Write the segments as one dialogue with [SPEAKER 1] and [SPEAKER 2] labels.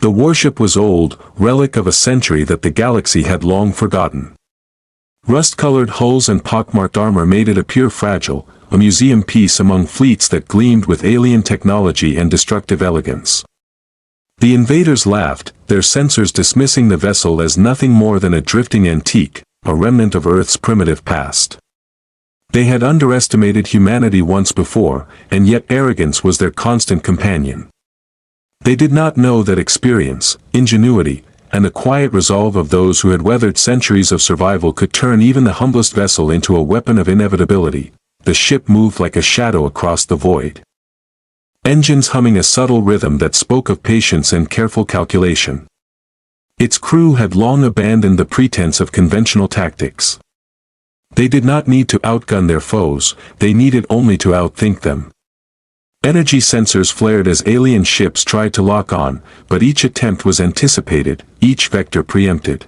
[SPEAKER 1] The warship was old, relic of a century that the galaxy had long forgotten. Rust-colored hulls and pockmarked armor made it appear fragile, a museum piece among fleets that gleamed with alien technology and destructive elegance. The invaders laughed, their sensors dismissing the vessel as nothing more than a drifting antique, a remnant of Earth's primitive past. They had underestimated humanity once before, and yet arrogance was their constant companion. They did not know that experience, ingenuity, and the quiet resolve of those who had weathered centuries of survival could turn even the humblest vessel into a weapon of inevitability. The ship moved like a shadow across the void. Engines humming a subtle rhythm that spoke of patience and careful calculation. Its crew had long abandoned the pretense of conventional tactics. They did not need to outgun their foes, they needed only to outthink them. Energy sensors flared as alien ships tried to lock on, but each attempt was anticipated, each vector preempted.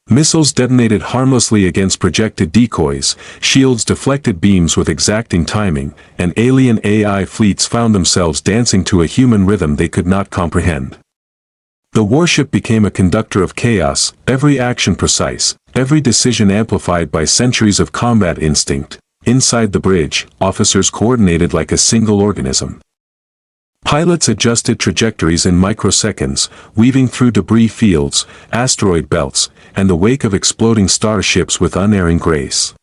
[SPEAKER 1] Missiles detonated harmlessly against projected decoys, shields deflected beams with exacting timing, and alien AI fleets found themselves dancing to a human rhythm they could not comprehend. The warship became a conductor of chaos, every action precise, every decision amplified by centuries of combat instinct. Inside the bridge, officers coordinated like a single organism. Pilots adjusted trajectories in microseconds, weaving through debris fields, asteroid belts, and the wake of exploding starships with unerring grace.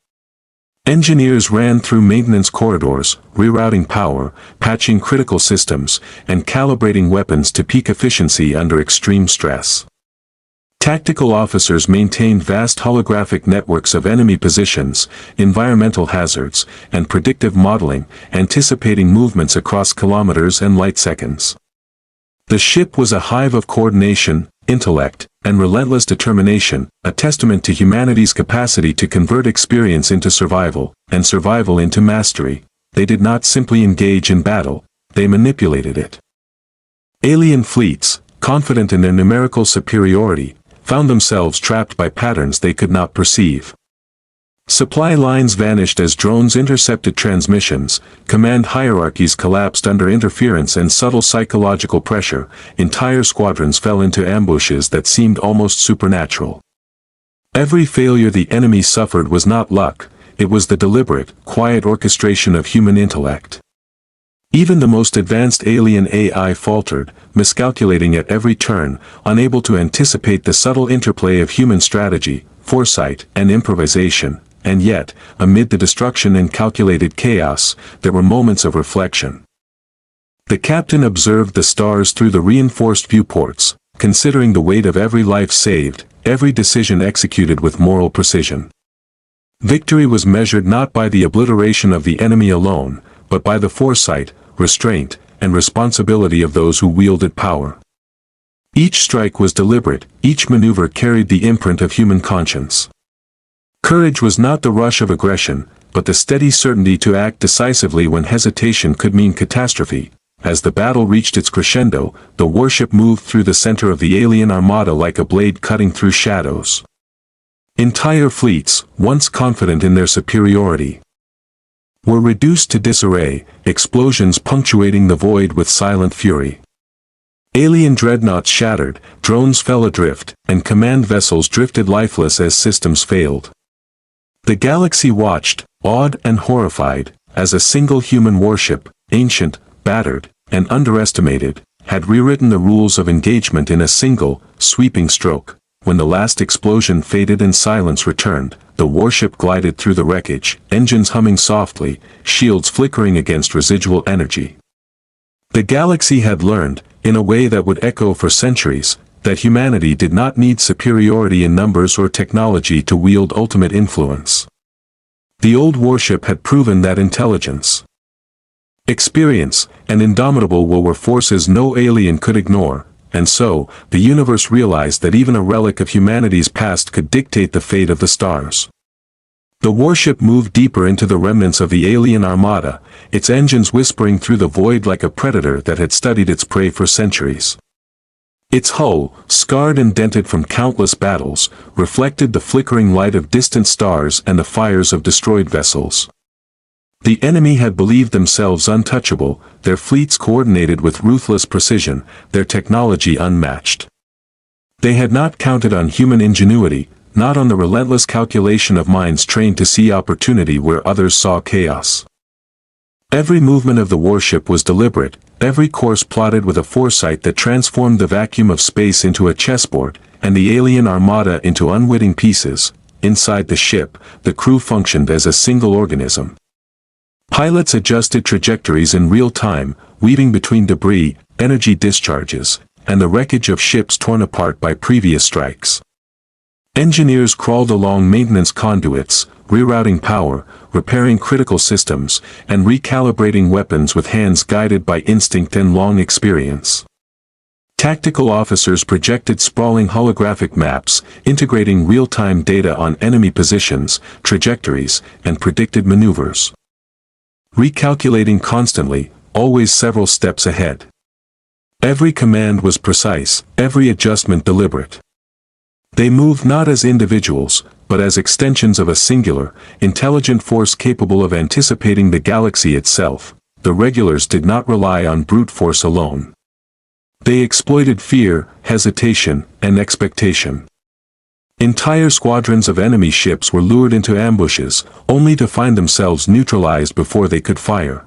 [SPEAKER 1] Engineers ran through maintenance corridors, rerouting power, patching critical systems, and calibrating weapons to peak efficiency under extreme stress. Tactical officers maintained vast holographic networks of enemy positions, environmental hazards, and predictive modeling, anticipating movements across kilometers and light seconds. The ship was a hive of coordination, intellect, and relentless determination, a testament to humanity's capacity to convert experience into survival, and survival into mastery. They did not simply engage in battle, they manipulated it. Alien fleets, confident in their numerical superiority, found themselves trapped by patterns they could not perceive. Supply lines vanished as drones intercepted transmissions, command hierarchies collapsed under interference and subtle psychological pressure, entire squadrons fell into ambushes that seemed almost supernatural. Every failure the enemy suffered was not luck, it was the deliberate, quiet orchestration of human intellect. Even the most advanced alien AI faltered, miscalculating at every turn, unable to anticipate the subtle interplay of human strategy, foresight, and improvisation, and yet, amid the destruction and calculated chaos, there were moments of reflection. The captain observed the stars through the reinforced viewports, considering the weight of every life saved, every decision executed with moral precision. Victory was measured not by the obliteration of the enemy alone, but by the foresight, restraint, and responsibility of those who wielded power. Each strike was deliberate, each maneuver carried the imprint of human conscience. Courage was not the rush of aggression, but the steady certainty to act decisively when hesitation could mean catastrophe. As the battle reached its crescendo, the warship moved through the center of the alien armada like a blade cutting through shadows. Entire fleets, once confident in their superiority, were reduced to disarray, explosions punctuating the void with silent fury. Alien dreadnoughts shattered, drones fell adrift, and command vessels drifted lifeless as systems failed. The galaxy watched, awed and horrified, as a single human warship, ancient, battered, and underestimated, had rewritten the rules of engagement in a single, sweeping stroke. When the last explosion faded and silence returned, the warship glided through the wreckage, engines humming softly, shields flickering against residual energy. The galaxy had learned, in a way that would echo for centuries, that humanity did not need superiority in numbers or technology to wield ultimate influence. The old warship had proven that intelligence, experience, and indomitable will were forces no alien could ignore, and so, the universe realized that even a relic of humanity's past could dictate the fate of the stars. The warship moved deeper into the remnants of the alien armada, its engines whispering through the void like a predator that had studied its prey for centuries. Its hull, scarred and dented from countless battles, reflected the flickering light of distant stars and the fires of destroyed vessels. The enemy had believed themselves untouchable, their fleets coordinated with ruthless precision, their technology unmatched. They had not counted on human ingenuity, not on the relentless calculation of minds trained to see opportunity where others saw chaos. Every movement of the warship was deliberate, every course plotted with a foresight that transformed the vacuum of space into a chessboard, and the alien armada into unwitting pieces. Inside the ship, the crew functioned as a single organism. Pilots adjusted trajectories in real time, weaving between debris, energy discharges, and the wreckage of ships torn apart by previous strikes. Engineers crawled along maintenance conduits, rerouting power, repairing critical systems, and recalibrating weapons with hands guided by instinct and long experience. Tactical officers projected sprawling holographic maps, integrating real-time data on enemy positions, trajectories, and predicted maneuvers. Recalculating constantly, always several steps ahead. Every command was precise, every adjustment deliberate. They moved not as individuals, but as extensions of a singular, intelligent force capable of anticipating the galaxy itself. The regulars did not rely on brute force alone. They exploited fear, hesitation, and expectation. Entire squadrons of enemy ships were lured into ambushes, only to find themselves neutralized before they could fire.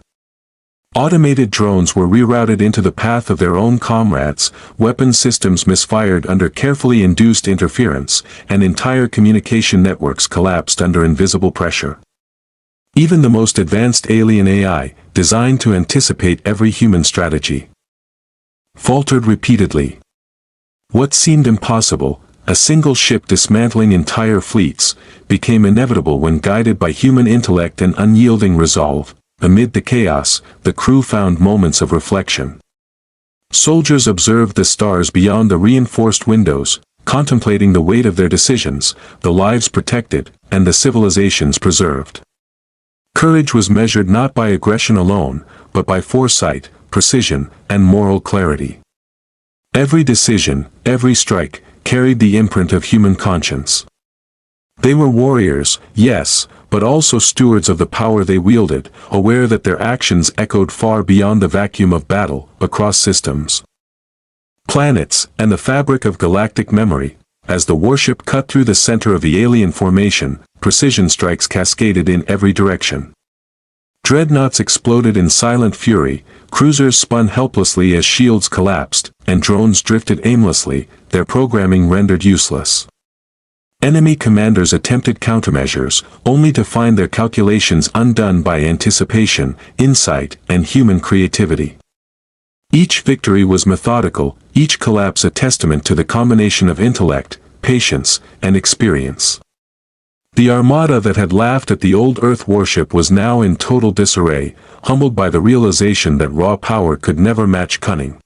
[SPEAKER 1] Automated drones were rerouted into the path of their own comrades, weapon systems misfired under carefully induced interference, and entire communication networks collapsed under invisible pressure. Even the most advanced alien AI, designed to anticipate every human strategy, faltered repeatedly. What seemed impossible, a single ship dismantling entire fleets, became inevitable when guided by human intellect and unyielding resolve. Amid the chaos, the crew found moments of reflection. Soldiers observed the stars beyond the reinforced windows, contemplating the weight of their decisions, the lives protected, and the civilizations preserved. Courage was measured not by aggression alone, but by foresight, precision, and moral clarity. Every decision, every strike, carried the imprint of human conscience. They were warriors, yes, but also stewards of the power they wielded, aware that their actions echoed far beyond the vacuum of battle, across systems, planets, and the fabric of galactic memory. As the warship cut through the center of the alien formation, precision strikes cascaded in every direction. Dreadnoughts exploded in silent fury, cruisers spun helplessly as shields collapsed, and drones drifted aimlessly, their programming rendered useless. Enemy commanders attempted countermeasures, only to find their calculations undone by anticipation, insight, and human creativity. Each victory was methodical, each collapse a testament to the combination of intellect, patience, and experience. The armada that had laughed at the old Earth warship was now in total disarray, humbled by the realization that raw power could never match cunning,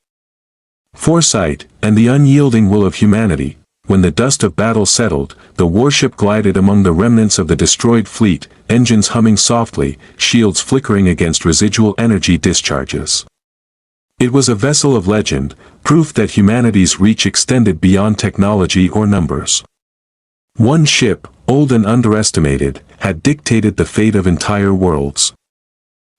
[SPEAKER 1] foresight, and the unyielding will of humanity. When the dust of battle settled, the warship glided among the remnants of the destroyed fleet, engines humming softly, shields flickering against residual energy discharges. It was a vessel of legend, proof that humanity's reach extended beyond technology or numbers. One ship, old and underestimated, had dictated the fate of entire worlds.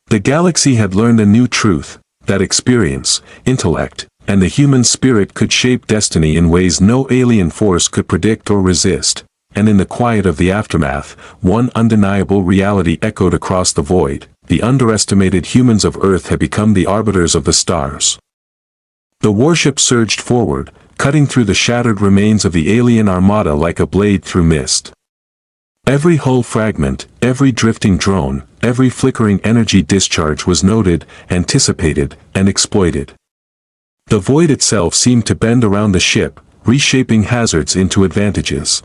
[SPEAKER 1] The galaxy had learned a new truth, that experience, intellect, and the human spirit could shape destiny in ways no alien force could predict or resist, and in the quiet of the aftermath, one undeniable reality echoed across the void: the underestimated humans of Earth had become the arbiters of the stars. The warship surged forward, cutting through the shattered remains of the alien armada like a blade through mist. Every hull fragment, every drifting drone, every flickering energy discharge was noted, anticipated, and exploited. The void itself seemed to bend around the ship, reshaping hazards into advantages.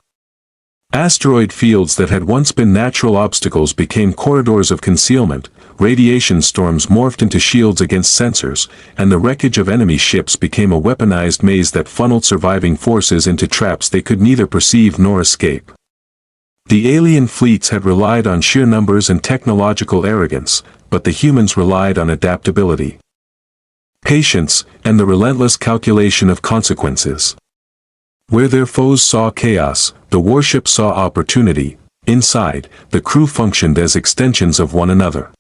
[SPEAKER 1] Asteroid fields that had once been natural obstacles became corridors of concealment, radiation storms morphed into shields against sensors, and the wreckage of enemy ships became a weaponized maze that funneled surviving forces into traps they could neither perceive nor escape. The alien fleets had relied on sheer numbers and technological arrogance, but the humans relied on adaptability, patience, and the relentless calculation of consequences. Where their foes saw chaos, the warship saw opportunity. Inside, the crew functioned as extensions of one another.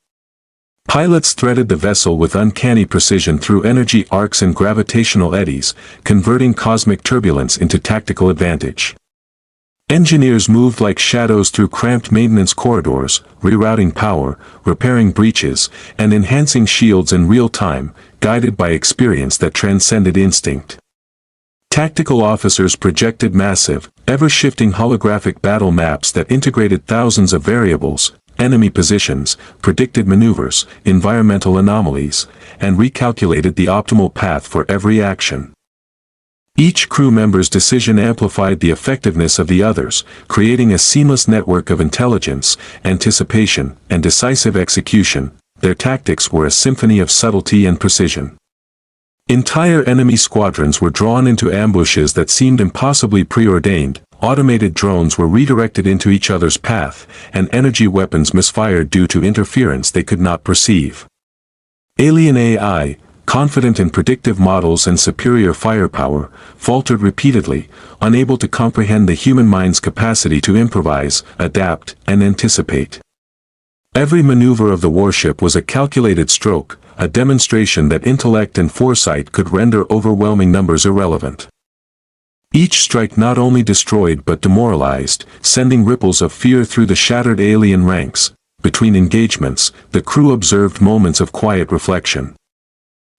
[SPEAKER 1] Pilots threaded the vessel with uncanny precision through energy arcs and gravitational eddies, converting cosmic turbulence into tactical advantage. Engineers moved like shadows through cramped maintenance corridors, rerouting power, repairing breaches, and enhancing shields in real time, guided by experience that transcended instinct. Tactical officers projected massive, ever-shifting holographic battle maps that integrated thousands of variables, enemy positions, predicted maneuvers, environmental anomalies, and recalculated the optimal path for every action. Each crew member's decision amplified the effectiveness of the others, creating a seamless network of intelligence, anticipation, and decisive execution. Their tactics were a symphony of subtlety and precision. Entire enemy squadrons were drawn into ambushes that seemed impossibly preordained, automated drones were redirected into each other's path, and energy weapons misfired due to interference they could not perceive. Alien AI, confident in predictive models and superior firepower, faltered repeatedly, unable to comprehend the human mind's capacity to improvise, adapt, and anticipate. Every maneuver of the warship was a calculated stroke, a demonstration that intellect and foresight could render overwhelming numbers irrelevant. Each strike not only destroyed but demoralized, sending ripples of fear through the shattered alien ranks. Between engagements, the crew observed moments of quiet reflection.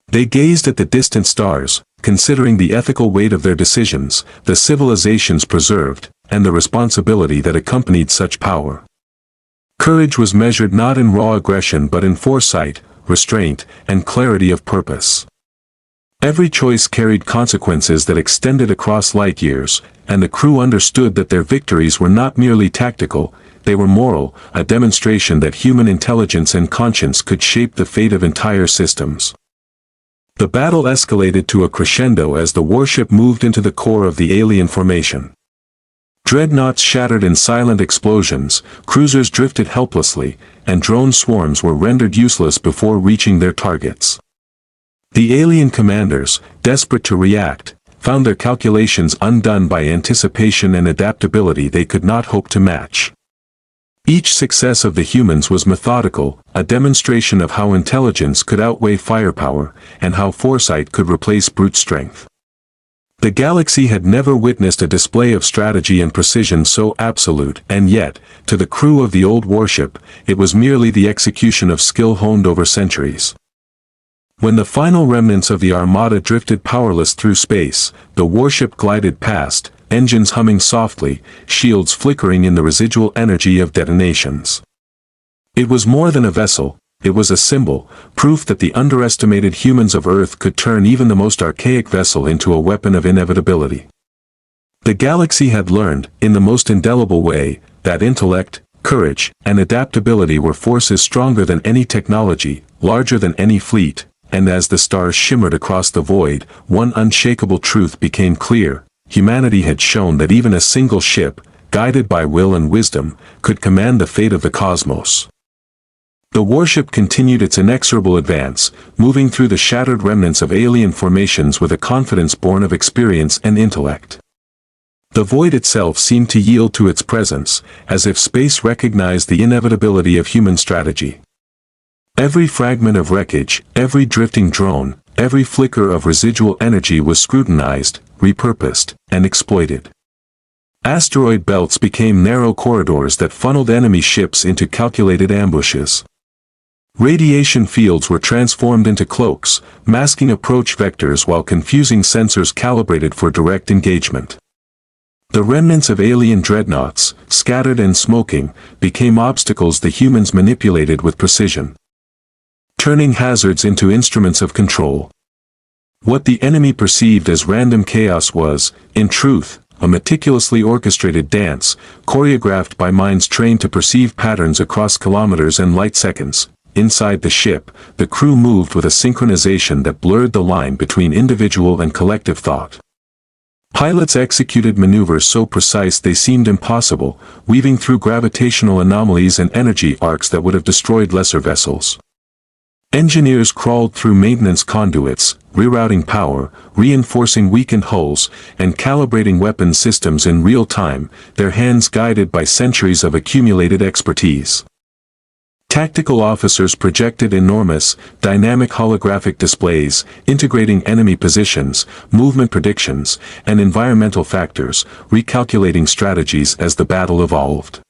[SPEAKER 1] They gazed at the distant stars, considering the ethical weight of their decisions, the civilizations preserved, and the responsibility that accompanied such power. Courage was measured not in raw aggression but in foresight, restraint, and clarity of purpose. Every choice carried consequences that extended across light years, and the crew understood that their victories were not merely tactical, they were moral, a demonstration that human intelligence and conscience could shape the fate of entire systems. The battle escalated to a crescendo as the warship moved into the core of the alien formation. Dreadnoughts shattered in silent explosions, cruisers drifted helplessly, and drone swarms were rendered useless before reaching their targets. The alien commanders, desperate to react, found their calculations undone by anticipation and adaptability they could not hope to match. Each success of the humans was methodical, a demonstration of how intelligence could outweigh firepower, and how foresight could replace brute strength. The galaxy had never witnessed a display of strategy and precision so absolute, and yet, to the crew of the old warship, it was merely the execution of skill honed over centuries. When the final remnants of the Armada drifted powerless through space, the warship glided past, engines humming softly, shields flickering in the residual energy of detonations. It was more than a vessel, it was a symbol, proof that the underestimated humans of Earth could turn even the most archaic vessel into a weapon of inevitability. The galaxy had learned, in the most indelible way, that intellect, courage, and adaptability were forces stronger than any technology, larger than any fleet, and as the stars shimmered across the void, one unshakable truth became clear. Humanity had shown that even a single ship, guided by will and wisdom, could command the fate of the cosmos. The warship continued its inexorable advance, moving through the shattered remnants of alien formations with a confidence born of experience and intellect. The void itself seemed to yield to its presence, as if space recognized the inevitability of human strategy. Every fragment of wreckage, every drifting drone, every flicker of residual energy was scrutinized, repurposed, and exploited. Asteroid belts became narrow corridors that funneled enemy ships into calculated ambushes. Radiation fields were transformed into cloaks, masking approach vectors while confusing sensors calibrated for direct engagement. The remnants of alien dreadnoughts, scattered and smoking, became obstacles the humans manipulated with precision, turning hazards into instruments of control. What the enemy perceived as random chaos was, in truth, a meticulously orchestrated dance, choreographed by minds trained to perceive patterns across kilometers and light seconds. Inside the ship, the crew moved with a synchronization that blurred the line between individual and collective thought. Pilots executed maneuvers so precise they seemed impossible, weaving through gravitational anomalies and energy arcs that would have destroyed lesser vessels. Engineers crawled through maintenance conduits, rerouting power, reinforcing weakened hulls, and calibrating weapon systems in real time, their hands guided by centuries of accumulated expertise. Tactical officers projected enormous, dynamic holographic displays, integrating enemy positions, movement predictions, and environmental factors, recalculating strategies as the battle evolved.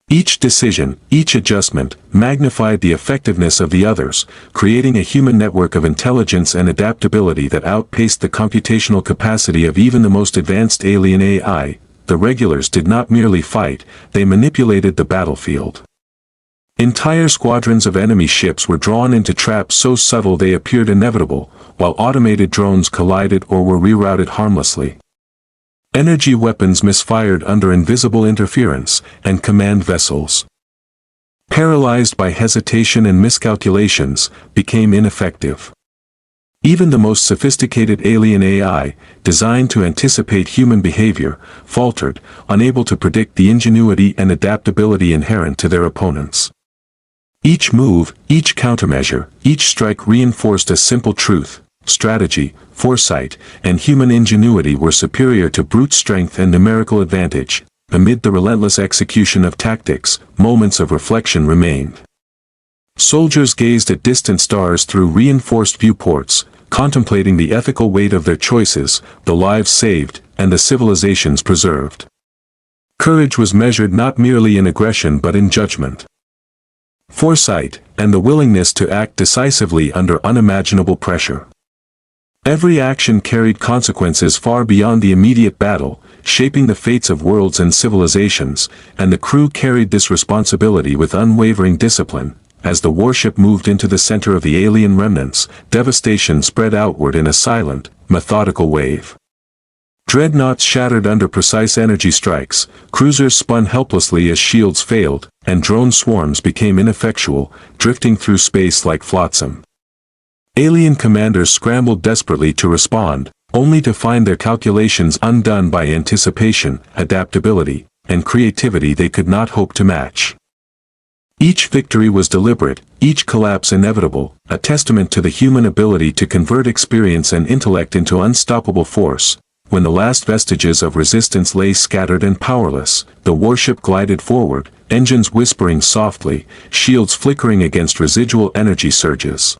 [SPEAKER 1] Each decision, each adjustment, magnified the effectiveness of the others, creating a human network of intelligence and adaptability that outpaced the computational capacity of even the most advanced alien AI. The regulars did not merely fight, they manipulated the battlefield. Entire squadrons of enemy ships were drawn into traps so subtle they appeared inevitable, while automated drones collided or were rerouted harmlessly. Energy weapons misfired under invisible interference, and command vessels, paralyzed by hesitation and miscalculations, became ineffective. Even the most sophisticated alien AI, designed to anticipate human behavior, faltered, unable to predict the ingenuity and adaptability inherent to their opponents. Each move, each countermeasure, each strike reinforced a simple truth: strategy, foresight, and human ingenuity were superior to brute strength and numerical advantage. Amid the relentless execution of tactics, moments of reflection remained. Soldiers gazed at distant stars through reinforced viewports, contemplating the ethical weight of their choices, the lives saved, and the civilizations preserved. Courage was measured not merely in aggression but in judgment, foresight, and the willingness to act decisively under unimaginable pressure. Every action carried consequences far beyond the immediate battle, shaping the fates of worlds and civilizations, and the crew carried this responsibility with unwavering discipline. As the warship moved into the center of the alien remnants, devastation spread outward in a silent, methodical wave. Dreadnoughts shattered under precise energy strikes, cruisers spun helplessly as shields failed, and drone swarms became ineffectual, drifting through space like flotsam. Alien commanders scrambled desperately to respond, only to find their calculations undone by anticipation, adaptability, and creativity they could not hope to match. Each victory was deliberate, each collapse inevitable, a testament to the human ability to convert experience and intellect into unstoppable force. When the last vestiges of resistance lay scattered and powerless, the warship glided forward, engines whispering softly, shields flickering against residual energy surges.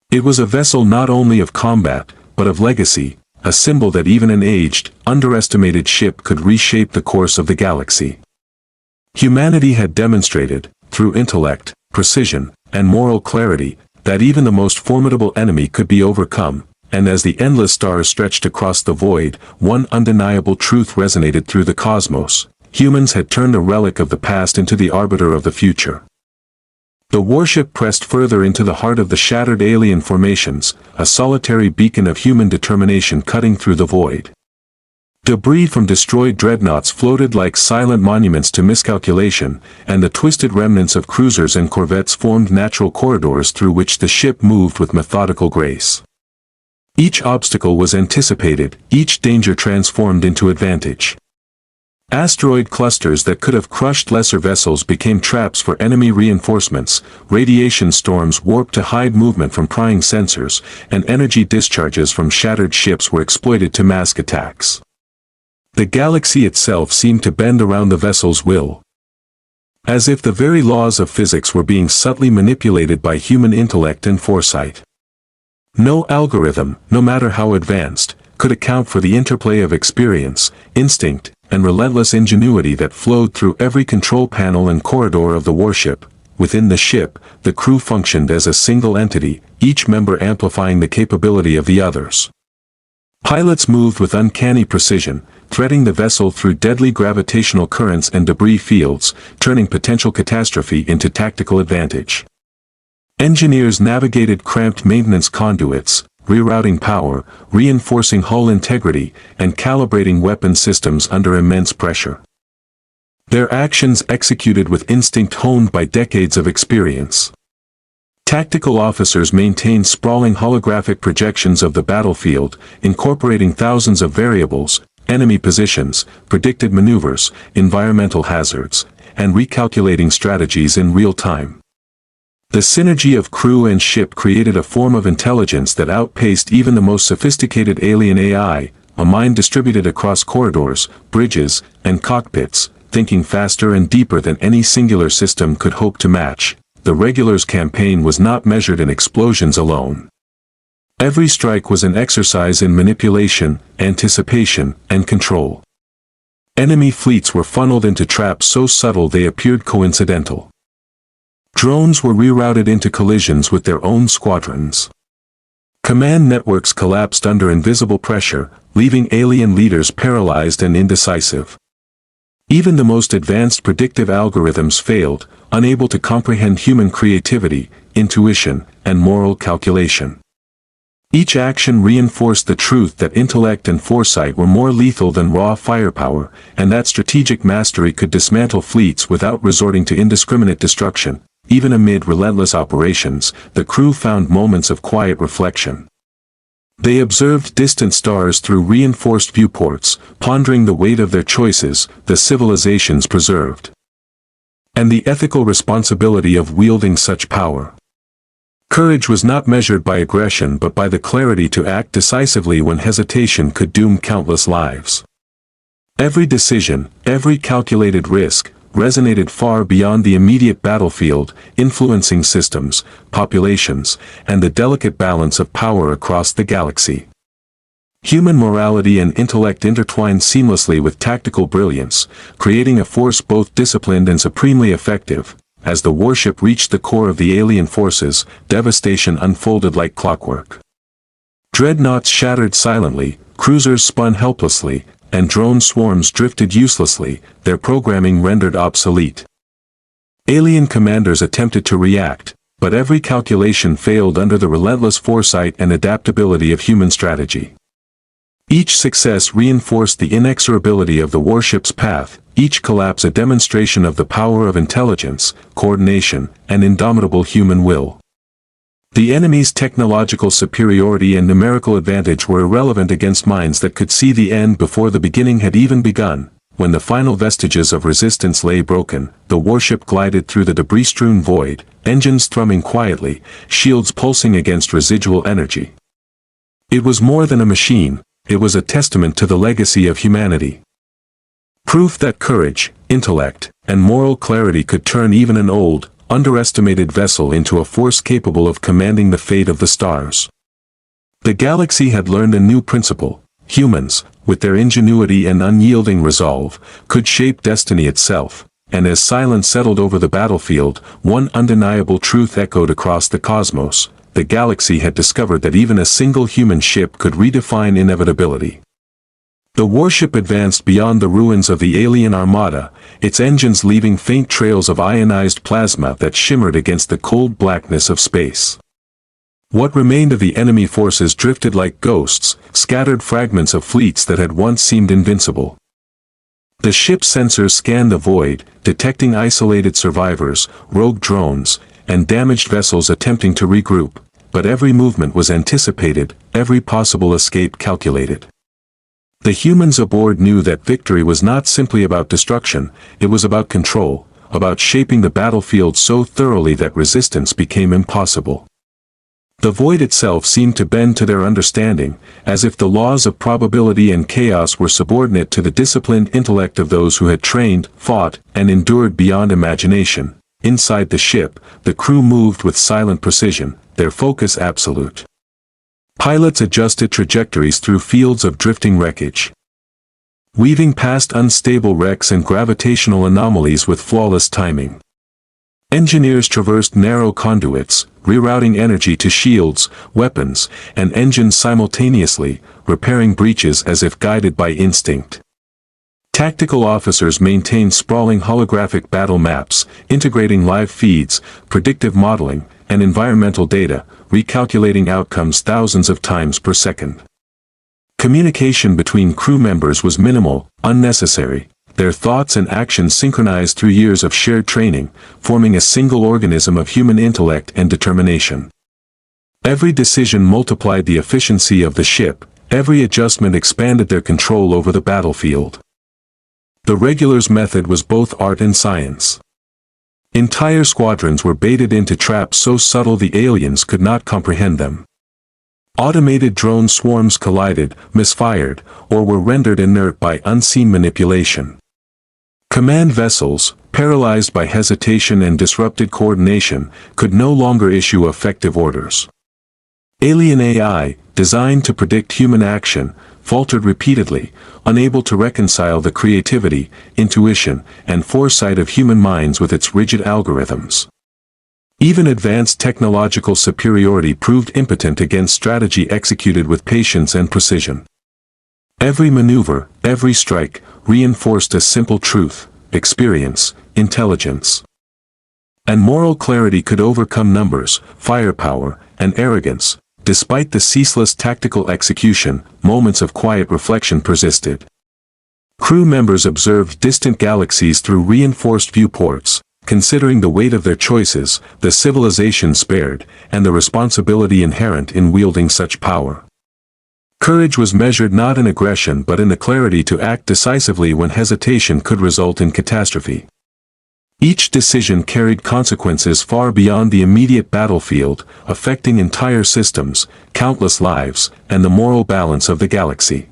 [SPEAKER 1] It was a vessel not only of combat, but of legacy, a symbol that even an aged, underestimated ship could reshape the course of the galaxy. Humanity had demonstrated, through intellect, precision, and moral clarity, that even the most formidable enemy could be overcome. And as the endless stars stretched across the void, one undeniable truth resonated through the cosmos: humans had turned a relic of the past into the arbiter of the future. The warship pressed further into the heart of the shattered alien formations, a solitary beacon of human determination cutting through the void. Debris from destroyed dreadnoughts floated like silent monuments to miscalculation, and the twisted remnants of cruisers and corvettes formed natural corridors through which the ship moved with methodical grace. Each obstacle was anticipated, each danger transformed into advantage. Asteroid clusters that could have crushed lesser vessels became traps for enemy reinforcements, radiation storms warped to hide movement from prying sensors, and energy discharges from shattered ships were exploited to mask attacks. The galaxy itself seemed to bend around the vessel's will, as if the very laws of physics were being subtly manipulated by human intellect and foresight. No algorithm, no matter how advanced, could account for the interplay of experience, instinct, and relentless ingenuity that flowed through every control panel and corridor of the warship. Within the ship, the crew functioned as a single entity, each member amplifying the capability of the others. Pilots moved with uncanny precision, threading the vessel through deadly gravitational currents and debris fields, turning potential catastrophe into tactical advantage. Engineers navigated cramped maintenance conduits, rerouting power, reinforcing hull integrity, and calibrating weapon systems under immense pressure. Their actions executed with instinct honed by decades of experience. Tactical officers maintained sprawling holographic projections of the battlefield, incorporating thousands of variables, enemy positions, predicted maneuvers, environmental hazards, and recalculating strategies in real time. The synergy of crew and ship created a form of intelligence that outpaced even the most sophisticated alien AI, a mind distributed across corridors, bridges, and cockpits, thinking faster and deeper than any singular system could hope to match. The regulars' campaign was not measured in explosions alone. Every strike was an exercise in manipulation, anticipation, and control. Enemy fleets were funneled into traps so subtle they appeared coincidental. Drones were rerouted into collisions with their own squadrons. Command networks collapsed under invisible pressure, leaving alien leaders paralyzed and indecisive. Even the most advanced predictive algorithms failed, unable to comprehend human creativity, intuition, and moral calculation. Each action reinforced the truth that intellect and foresight were more lethal than raw firepower, and that strategic mastery could dismantle fleets without resorting to indiscriminate destruction. Even amid relentless operations, the crew found moments of quiet reflection. They observed distant stars through reinforced viewports, pondering the weight of their choices, the civilizations preserved, and the ethical responsibility of wielding such power. Courage was not measured by aggression but by the clarity to act decisively when hesitation could doom countless lives. Every decision, every calculated risk, resonated far beyond the immediate battlefield, influencing systems, populations, and the delicate balance of power across the galaxy. Human morality and intellect intertwined seamlessly with tactical brilliance, creating a force both disciplined and supremely effective. As the warship reached the core of the alien forces, devastation unfolded like clockwork. Dreadnoughts shattered silently, cruisers spun helplessly, and drone swarms drifted uselessly, their programming rendered obsolete. Alien commanders attempted to react, but every calculation failed under the relentless foresight and adaptability of human strategy. Each success reinforced the inexorability of the warship's path, each collapse a demonstration of the power of intelligence, coordination, and indomitable human will. The enemy's technological superiority and numerical advantage were irrelevant against minds that could see the end before the beginning had even begun. When the final vestiges of resistance lay broken, the warship glided through the debris-strewn void, engines thrumming quietly, shields pulsing against residual energy. It was more than a machine, it was a testament to the legacy of humanity. Proof that courage, intellect, and moral clarity could turn even an old, underestimated vessel into a force capable of commanding the fate of the stars. The galaxy had learned a new principle: humans, with their ingenuity and unyielding resolve, could shape destiny itself, and as silence settled over the battlefield, one undeniable truth echoed across the cosmos: the galaxy had discovered that even a single human ship could redefine inevitability. The warship advanced beyond the ruins of the alien Armada, its engines leaving faint trails of ionized plasma that shimmered against the cold blackness of space. What remained of the enemy forces drifted like ghosts, scattered fragments of fleets that had once seemed invincible. The ship's sensors scanned the void, detecting isolated survivors, rogue drones, and damaged vessels attempting to regroup, but every movement was anticipated, every possible escape calculated. The humans aboard knew that victory was not simply about destruction, it was about control, about shaping the battlefield so thoroughly that resistance became impossible. The void itself seemed to bend to their understanding, as if the laws of probability and chaos were subordinate to the disciplined intellect of those who had trained, fought, and endured beyond imagination. Inside the ship, the crew moved with silent precision, their focus absolute. Pilots adjusted trajectories through fields of drifting wreckage, weaving past unstable wrecks and gravitational anomalies with flawless timing. Engineers traversed narrow conduits, rerouting energy to shields, weapons, and engines simultaneously, repairing breaches as if guided by instinct. Tactical officers maintained sprawling holographic battle maps, integrating live feeds, predictive modeling, and environmental data, recalculating outcomes thousands of times per second. Communication between crew members was minimal, unnecessary, their thoughts and actions synchronized through years of shared training, forming a single organism of human intellect and determination. Every decision multiplied the efficiency of the ship, every adjustment expanded their control over the battlefield. The regulars' method was both art and science. Entire squadrons were baited into traps so subtle the aliens could not comprehend them. Automated drone swarms collided, misfired, or were rendered inert by unseen manipulation. Command vessels, paralyzed by hesitation and disrupted coordination, could no longer issue effective orders. Alien AI, designed to predict human action, faltered repeatedly, unable to reconcile the creativity, intuition, and foresight of human minds with its rigid algorithms. Even advanced technological superiority proved impotent against strategy executed with patience and precision. Every maneuver, every strike, reinforced a simple truth: experience, intelligence, and moral clarity could overcome numbers, firepower, and arrogance. Despite the ceaseless tactical execution, moments of quiet reflection persisted. Crew members observed distant galaxies through reinforced viewports, considering the weight of their choices, the civilization spared, and the responsibility inherent in wielding such power. Courage was measured not in aggression but in the clarity to act decisively when hesitation could result in catastrophe. Each decision carried consequences far beyond the immediate battlefield, affecting entire systems, countless lives, and the moral balance of the galaxy.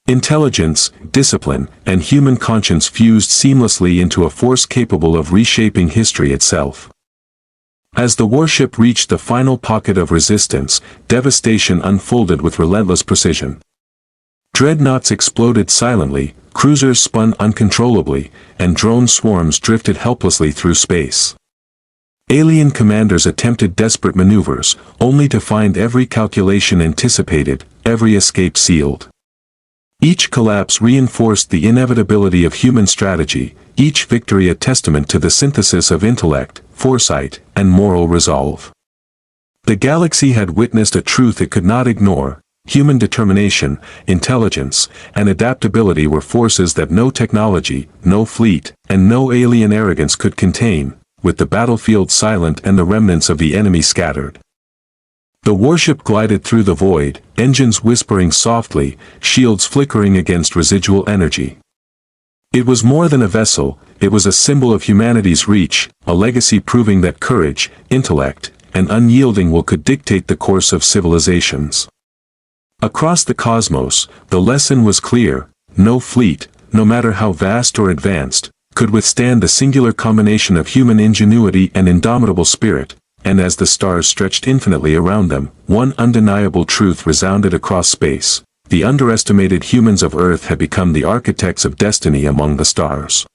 [SPEAKER 1] Intelligence, discipline, and human conscience fused seamlessly into a force capable of reshaping history itself. As the warship reached the final pocket of resistance, devastation unfolded with relentless precision. Dreadnoughts exploded silently, cruisers spun uncontrollably, and drone swarms drifted helplessly through space. Alien commanders attempted desperate maneuvers, only to find every calculation anticipated, every escape sealed. Each collapse reinforced the inevitability of human strategy, each victory a testament to the synthesis of intellect, foresight, and moral resolve. The galaxy had witnessed a truth it could not ignore: human determination, intelligence, and adaptability were forces that no technology, no fleet, and no alien arrogance could contain, with the battlefield silent and the remnants of the enemy scattered. The warship glided through the void, engines whispering softly, shields flickering against residual energy. It was more than a vessel, it was a symbol of humanity's reach, a legacy proving that courage, intellect, and unyielding will could dictate the course of civilizations. Across the cosmos, the lesson was clear: no fleet, no matter how vast or advanced, could withstand the singular combination of human ingenuity and indomitable spirit. And as the stars stretched infinitely around them, one undeniable truth resounded across space: the underestimated humans of Earth had become the architects of destiny among the stars.